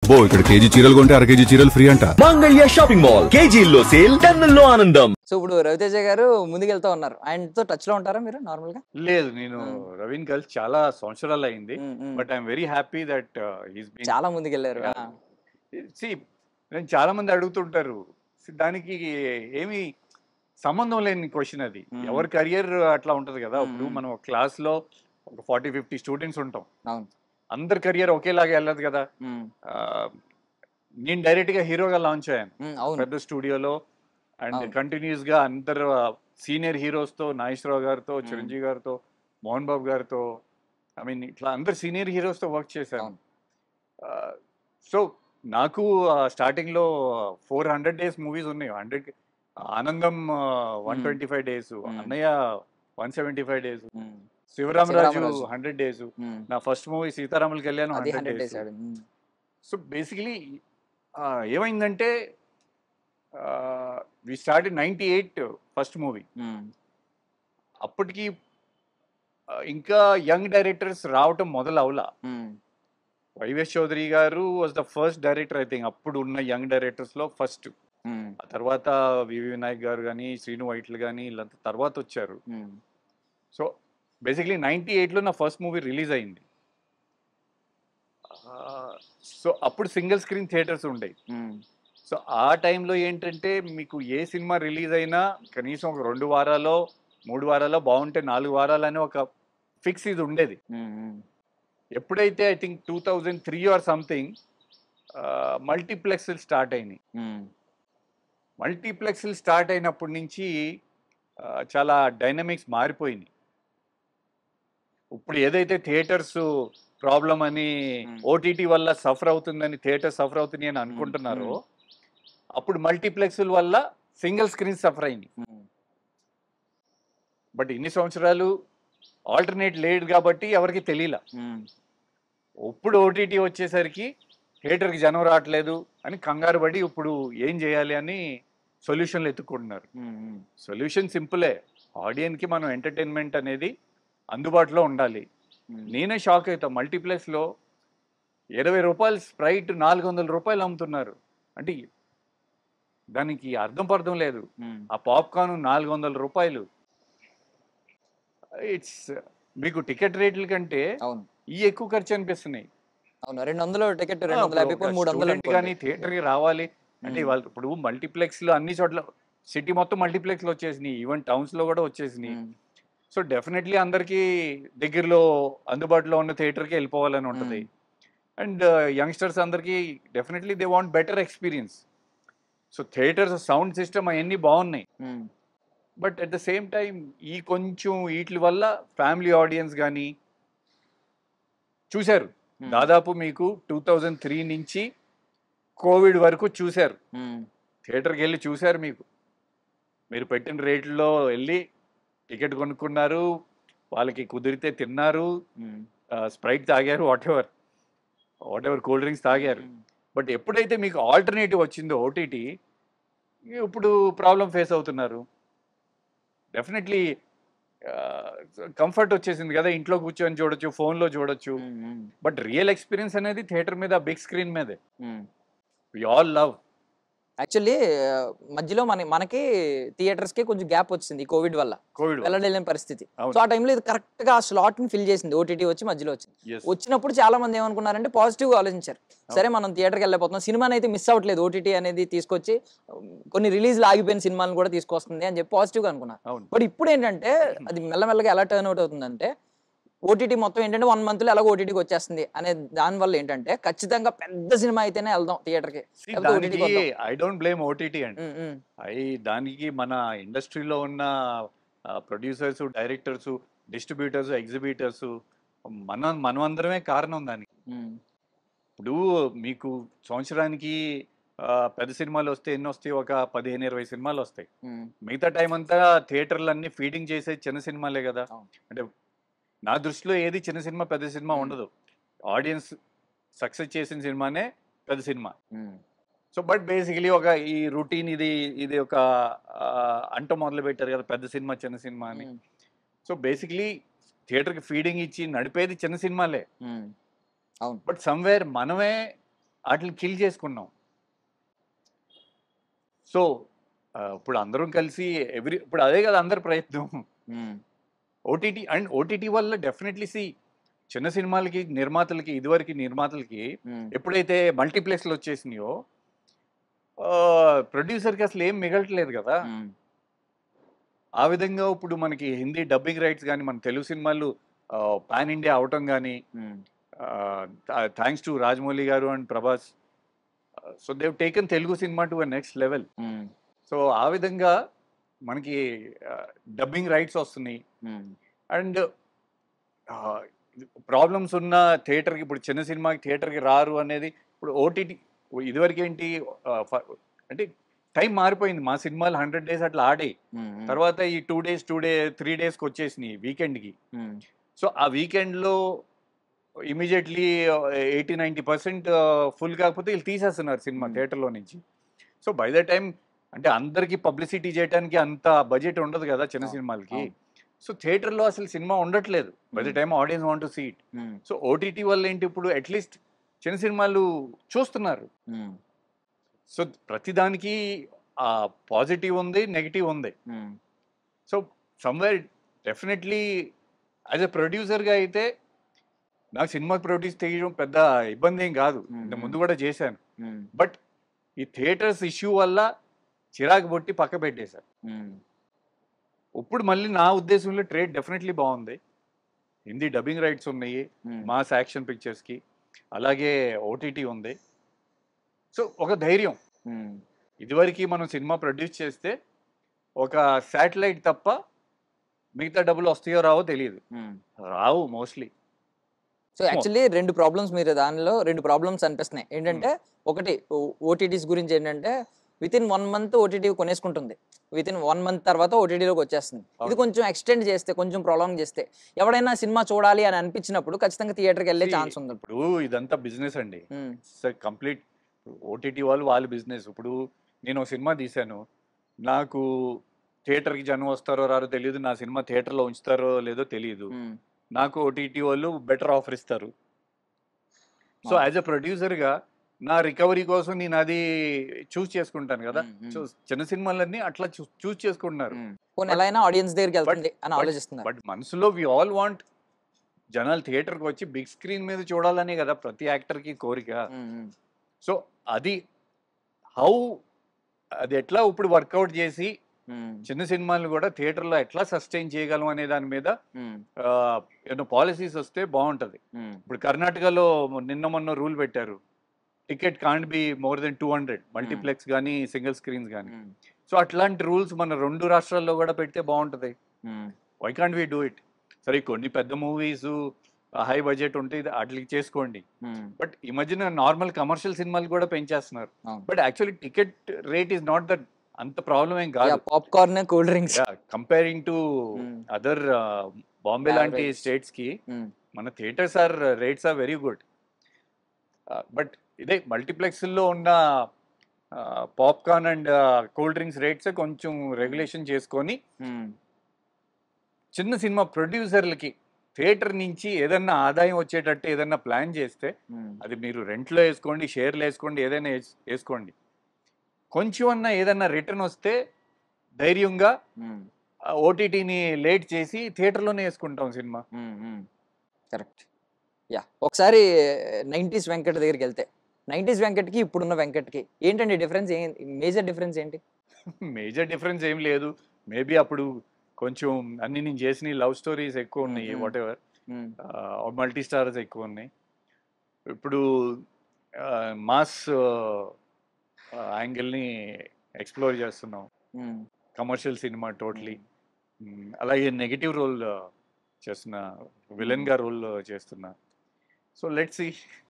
అబ్బో ఇక్కడ కేజీ చీరలు కొంటే అర కేజీ చీరలు ఫ్రీ అంట. మంగళ్య షాపింగ్ మాల్, కేజీల్లో సేల్, టన్నుల్లో ఆనందం. సో ఇప్పుడు రవితేజ గారు ముందుకెళ్తా ఉన్నారు, ఆయనతో టచ్ లో ఉంటారా మీరు నార్మల్ గా? లేదు, నేను రవీన్ కలిసి చాలా సంవత్సరాలు అయింది. But I'm very happy that he's been చాలా ముందుకెళ్లారు. సి నేను చాలా మంది అడుగుతుంటారు, దానికి ఏమి సంబంధం లేని క్వశ్చన్ అది. ఎవరి కెరియర్ అట్లా ఉంటది కదా. ఇప్పుడు మనం క్లాస్ లో ఒక 40-50 స్టూడెంట్స్ ఉంటాం. అందరి కెరియర్ ఒకేలాగా వెళ్ళదు కదా. నేను డైరెక్ట్ గా హీరోగా లాంచ్ అయ్యాను పెద్ద స్టూడియోలో. అండ్ కంటిన్యూస్ గా అందరు సీనియర్ హీరోస్ తో, నాగేశ్వరరావు గారితో, చిరంజీవి గారితో, మోహన్ బాబు గారితో, ఐ మీన్ ఇట్లా అందరు సీనియర్ హీరోస్ తో వర్క్ చేశాను. సో నాకు స్టార్టింగ్ లో 400 days మూవీస్ ఉన్నాయి. 100 ఆనందం 125 days, అన్నయ్య 175 days, శివరామరాజు 100 days, నా ఫస్ట్ మూవీ సీతారాముల కళ్యాణం 100 days. సో బేసికలీ ఏమైందంటే వి స్టార్ట్ 98 ఫస్ట్ మూవీ. అప్పటికి ఇంకా యంగ్ డైరెక్టర్స్ రావటం మొదలు అవలా. వైవేష్ చౌదరి గారు was the first director, I think అప్పుడు ఉన్న యంగ్ డైరెక్టర్స్ లో ఫస్ట్. ఆ తర్వాత వివి వినాయక్ గారు కానీ, శ్రీను వైట్లు కానీ, వీళ్ళంతా తర్వాత వచ్చారు. సో బేసిక్లీ 98లో నా ఫస్ట్ మూవీ రిలీజ్ అయింది. సో అప్పుడు సింగిల్ స్క్రీన్ థియేటర్స్ ఉండేవి. సో ఆ టైంలో ఏంటంటే మీకు ఏ సినిమా రిలీజ్ అయినా కనీసం ఒక 2 వారాలో 3 వారాలో, బాగుంటే 4 వారాలని ఒక ఫిక్స్ ఇది ఉండేది. ఎప్పుడైతే I think 2003 or something multiplex start అయినాయి. మల్టీప్లెక్స్ స్టార్ట్ అయినప్పటి నుంచి చాలా డైనమిక్స్ మారిపోయినాయి. ఇప్పుడు ఏదైతే థియేటర్స్ ప్రాబ్లం అని, ఓటీటీ వల్ల సఫర్ అవుతుందని, థియేటర్ సఫర్ అవుతుంది అని అనుకుంటున్నారో, అప్పుడు మల్టీప్లెక్స్ వల్ల సింగిల్ స్క్రీన్ సఫర్ అయింది. బట్ ఇన్ని సంవత్సరాలు ఆల్టర్నేట్ లేదు కాబట్టి ఎవరికి తెలియలా. ఇప్పుడు ఓటీటీ వచ్చేసరికి థియేటర్కి జనం రావట్లేదు అని కంగారు పడి ఇప్పుడు ఏం చేయాలి అని సొల్యూషన్లు ఎత్తుకుంటున్నారు. సొల్యూషన్ సింపులే. ఆడియన్స్కి మనం ఎంటర్టైన్మెంట్ అనేది అందుబాటులో ఉండాలి. నేనే షాక్ అవుతా, మల్టీప్లెక్స్లో 20 రూపాయలు స్ప్రైట్ 400 రూపాయలు అమ్ముతున్నారు. అంటే దానికి అర్థం పర్థం లేదు. ఆ పాప్కార్న్ 400 రూపాయలు. ఇట్స్ మీకు టికెట్ రేట్ల కంటే ఈ ఎక్కువ ఖర్చు అనిపిస్తున్నాయి. 200 టికెట్ 250, 300 కానీ థియేటర్కి రావాలి అంటే వాళ్ళు ఇప్పుడు మల్టీప్లెక్స్ లో అన్ని చోట్ల, సిటీ మొత్తం మల్టీప్లెక్స్ లో వచ్చేసినాయి, ఈవెన్ టౌన్స్ లో కూడా వచ్చేసినాయి. సో డెఫినెట్లీ అందరికీ దగ్గరలో అందుబాటులో ఉన్న థియేటర్కి వెళ్ళిపోవాలని ఉంటుంది. అండ్ యంగ్స్టర్స్ అందరికీ definitely they want better experience. So theatres sound system అవన్నీ బాగున్నాయి. But at the same time ఈ కొంచెం వీటి వల్ల ఫ్యామిలీ ఆడియన్స్ కానీ చూశారు. దాదాపు మీకు 2003 నుంచి కోవిడ్ వరకు చూశారు. థియేటర్కి వెళ్ళి చూశారు. మీరు పెట్టిన రేట్లలో వెళ్ళి టికెట్ కొనుక్కున్నారు, వాళ్ళకి కుదిరితే తిన్నారు, స్ప్రైట్ తాగారు, వాట్ ఎవర్ కూల్ డ్రింక్స్ తాగారు. బట్ ఎప్పుడైతే మీకు ఆల్టర్నేటివ్ వచ్చిందో ఓటీటీ, ఇప్పుడు ప్రాబ్లం ఫేస్ అవుతున్నారు. డెఫినెట్లీ కంఫర్ట్ వచ్చేసింది కదా, ఇంట్లో కూర్చొని చూడొచ్చు, ఫోన్లో చూడొచ్చు. బట్ రియల్ ఎక్స్పీరియన్స్ అనేది థియేటర్ మీద, బిగ్ స్క్రీన్ మీదే. We all love. యాక్చువల్లీ మధ్యలో మనకి థియేటర్స్ కి కొంచెం గ్యాప్ వచ్చింది కోవిడ్ వల్ల, వెళ్ళలేని పరిస్థితి. సో ఆ టైంలో ఇది కరెక్ట్ గా ఆ స్లాట్ ని ఫిల్ చేసింది, ఓటీటీ వచ్చి మధ్యలో వచ్చింది. వచ్చినప్పుడు చాలా మంది ఏమనుకున్నారంటే పాజిటివ్ గా ఆలోచించారు. సరే మనం థియేటర్కి వెళ్ళిపోతున్నాం, సినిమాని అయితే మిస్ అవ్వట్లేదు, ఓటీటీ అనేది తీసుకొచ్చి కొన్ని రిలీజ్లు ఆగిపోయిన సినిమాలను కూడా తీసుకొస్తుంది అని చెప్పి పాజిటివ్ గా అనుకున్నారు. బట్ ఇప్పుడు ఏంటంటే అది మెల్లమెల్లగా ఎలా టర్న్ అవుట్ అవుతుందంటే, ఓటీటీ మొత్తం ఏంటంటే 1 month లో ఎలాగో ఓటీటీకి వచ్చేస్తుంది అనే దానివల్ల ఏంటంటే ఖచ్చితంగా పెద్ద సినిమా అయితేనే వెళ్దాం థియేటర్కి. ఐ డోంట్ బ్లేమ్ ఓటీటీ అండి. దానికి మన ఇండస్ట్రీలో ఉన్న ప్రొడ్యూసర్స్, డైరెక్టర్స్, డిస్ట్రిబ్యూటర్స్, ఎగ్జిబిటర్స్, మనమందరమే కారణం దానికి. ఇప్పుడు మీకు సంవత్సరానికి పెద్ద సినిమాలు వస్తే ఎన్ని వస్తాయి? ఒక 15-20 సినిమాలు వస్తాయి. మిగతా టైం అంతా థియేటర్లు అన్ని ఫీడింగ్ చేసే చిన్న సినిమాలే కదా. అంటే నా దృష్టిలో ఏది చిన్న సినిమా, పెద్ద సినిమా ఉండదు. ఆడియన్స్ సక్సెస్ చేసిన సినిమానే పెద్ద సినిమా. సో బట్ బేసికలీ ఒక ఈ రొటీన్ ఇది ఒక అంట మొదలు పెట్టారు కదా, పెద్ద సినిమా చిన్న సినిమా అని. సో బేసికలీ థియేటర్కి ఫీడింగ్ ఇచ్చి నడిపేది చిన్న సినిమాలే. బట్ సమ్వేర్ మనమే వాటిని కిల్ చేసుకున్నాం. సో ఇప్పుడు అందరం కలిసి ఇప్పుడు అదే కదా అందరి ప్రయత్నం. ఓటీటీ వల్ల డెఫినెట్లీ చిన్న సినిమాలకి నిర్మాతలకి ఇదివరకు నిర్మాతలకి ఎప్పుడైతే మల్టీప్లెక్స్లు వచ్చేసినాయో ప్రొడ్యూసర్కి అసలు ఏం మిగలట్లేదు కదా. ఆ విధంగా ఇప్పుడు మనకి హిందీ డబ్బింగ్ రైట్స్ కానీ మన తెలుగు సినిమాలు పాన్ ఇండియా అవటం కానీ థ్యాంక్స్ టు రాజమౌళి గారు and Prabhas. So Dev taken Telugu cinema to a next level. So ఆ విధంగా మనకి డబ్బింగ్ రైట్స్ వస్తున్నాయి. అండ్ ప్రాబ్లమ్స్ ఉన్న థియేటర్కి ఇప్పుడు చిన్న సినిమాకి థియేటర్కి రారు అనేది ఇప్పుడు ఓటీటీ. ఇదివరకు ఏంటి అంటే టైం మారిపోయింది. మా సినిమాలు 100 days అట్లా ఆడాయి. తర్వాత ఈ 2 days 3 daysకి వచ్చేసినాయి వీకెండ్కి. సో ఆ వీకెండ్లో ఇమీడియట్లీ 80-90% ఫుల్ కాకపోతే వీళ్ళు తీసేస్తున్నారు సినిమా థియేటర్లో నుంచి. సో బై ద టైం అంటే అందరికీ పబ్లిసిటీ చేయడానికి అంత బడ్జెట్ ఉండదు కదా చిన్న సినిమాలకి. సో థియేటర్లో అసలు సినిమా ఉండట్లేదు by the time audience want to see it. So OTT వల్ల ఏంటి ఇప్పుడు అట్లీస్ట్ చిన్న సినిమాలు చూస్తున్నారు. సో ప్రతిదానికి పాజిటివ్ ఉంది, నెగిటివ్ ఉంది. So somewhere definitely as a ప్రొడ్యూసర్గా అయితే నాకు సినిమా ప్రొడ్యూస్ చేయడం పెద్ద ఇబ్బంది ఏం కాదు, ఇంత ముందు కూడా చేశాను. బట్ ఈ థియేటర్స్ ఇష్యూ వల్ల చిరాకు పొట్టి పక్క పెట్టేశారు. ఇప్పుడు మళ్ళీ నా ఉద్దేశంలో ట్రేడ్ డెఫినెట్లీ బాగుంది. హిందీ డబ్బింగ్ రైట్స్ ఉన్నాయి మాస్ యాక్షన్ పిక్చర్స్కి, అలాగే ఓటీటీ ఉంది. సో ఒక ధైర్యం. ఇదివరకు మనం సినిమా ప్రొడ్యూస్ చేస్తే ఒక శాటిలైట్ తప్ప మిగతా డబ్బులు వస్తాయో రావో తెలియదు, రావు మోస్ట్లీ. సో యాక్చువల్లీ మీరు దానిలో రెండు ప్రాబ్లమ్స్ అనిపిస్తున్నాయి. ఏంటంటే ఒకటి ఓటీటీస్ గురించి ఏంటంటే వితిన్ 1 month ఓటీటీ కొనేసుకుంటుంది, వితిన్ 1 month తర్వాత ఓటీటీలోకి వచ్చేస్తుంది. ఇది కొంచెం ఎక్స్టెండ్ చేస్తే, కొంచెం ప్రొలాంగ్ చేస్తే ఎవడైనా సినిమా చూడాలి అని అనిపించినప్పుడు ఖచ్చితంగా థియేటర్కి వెళ్ళే ఛాన్స్ ఉంది. ఇప్పుడు ఇదంతా బిజినెస్ అండి, కంప్లీట్ ఓటీటీ వాళ్ళ బిజినెస్. ఇప్పుడు నేను ఒక సినిమా తీశాను, నాకు థియేటర్కి జనం వస్తారో రారో తెలియదు, నా సినిమా థియేటర్లో ఉంచుతారో లేదో తెలియదు. నాకు ఓటీటీ వాళ్ళు బెటర్ ఆఫర్ ఇస్తారు. సో యాజ్ ఎ ప్రొడ్యూసర్గా నా రికవరీ కోసం నేను అది చూస్ చేసుకుంటాను కదా. సో చిన్న సినిమాలన్నీ అట్లా చూస్ చేసుకుంటున్నారు. బట్ మనసులో వి ఆల్ వాంట్ జనాలు థియేటర్కి వచ్చి బిగ్ స్క్రీన్ మీద చూడాలనే కదా ప్రతి యాక్టర్కి కోరిక. సో అది అది ఎట్లా ఇప్పుడు వర్కౌట్ చేసి చిన్న సినిమాలు కూడా థియేటర్లో ఎట్లా సస్టైన్ చేయగలం అనే దాని మీద ఏదో పాలసీస్ వస్తే బాగుంటది. ఇప్పుడు కర్ణాటకలో మొన్న రూల్ పెట్టారు, ticket can't be more than 200 multiplex కానీ సింగిల్ స్క్రీన్స్ కానీ. సో అట్లాంటి రూల్స్ మన 2 రాష్ట్రాల్లో కూడా పెడితే బాగుంటది. Why can't we do it? సరే కొన్ని పెద్ద మూవీస్ హై బడ్జెట్ ఉంటే వాటికి చేసుకోండి, బట్ ఈ మధ్యన నార్మల్ కమర్షియల్ సినిమాలు కూడా పెంచేస్తున్నారు. But actually ticket rate is not that అంత ప్రాబ్లం ఏం కాదు. Popcorn, cool drinks comparing to other Bombay లాంటి స్టేట్స్ కి మన theatres rates are very good. But ఇదే మల్టీప్లెక్స్ లో ఉన్న popcorn and cool drinks rates కొంచెం రెగ్యులేషన్ చేసుకొని చిన్న సినిమా ప్రొడ్యూసర్లకి థియేటర్ నుంచి ఏదన్నా ఆదాయం వచ్చేటట్టు ఏదన్నా ప్లాన్ చేస్తే, అది మీరు రెంట్లో వేసుకోండి, షేర్లు వేసుకోండి, ఏదైనా వేసుకోండి, కొంచెం అన్నా ఏదన్నా రిటర్న్ వస్తే ధైర్యంగా ఓటీటీని లేట్ చేసి థియేటర్లోనే వేసుకుంటాం సినిమా. కరెక్ట్. యా, ఒకసారి 90s వెంకట్ దగ్గరికి వెళ్తే 90s వెంకట్కి ఇప్పుడున్న వెంకట్కి ఏంటండి డిఫరెన్స్? మేజర్ డిఫరెన్స్ ఏంటి? మేజర్ డిఫరెన్స్ ఏం లేదు. మేబీ అప్పుడు కొంచెం అన్ని నేను చేసిన లవ్ స్టోరీస్ ఎక్కువ ఉన్నాయి, వాట్ ఎవర్ మల్టీ స్టార్స్ ఎక్కువ ఉన్నాయి. ఇప్పుడు మాస్ యాంగిల్ని ఎక్స్ప్లోర్ చేస్తున్నాం, కమర్షియల్ సినిమా టోటలీ. అలాగే నెగిటివ్ రోల్ చేస్తున్నా, విలన్గా రోల్ చేస్తున్నా. So let's see.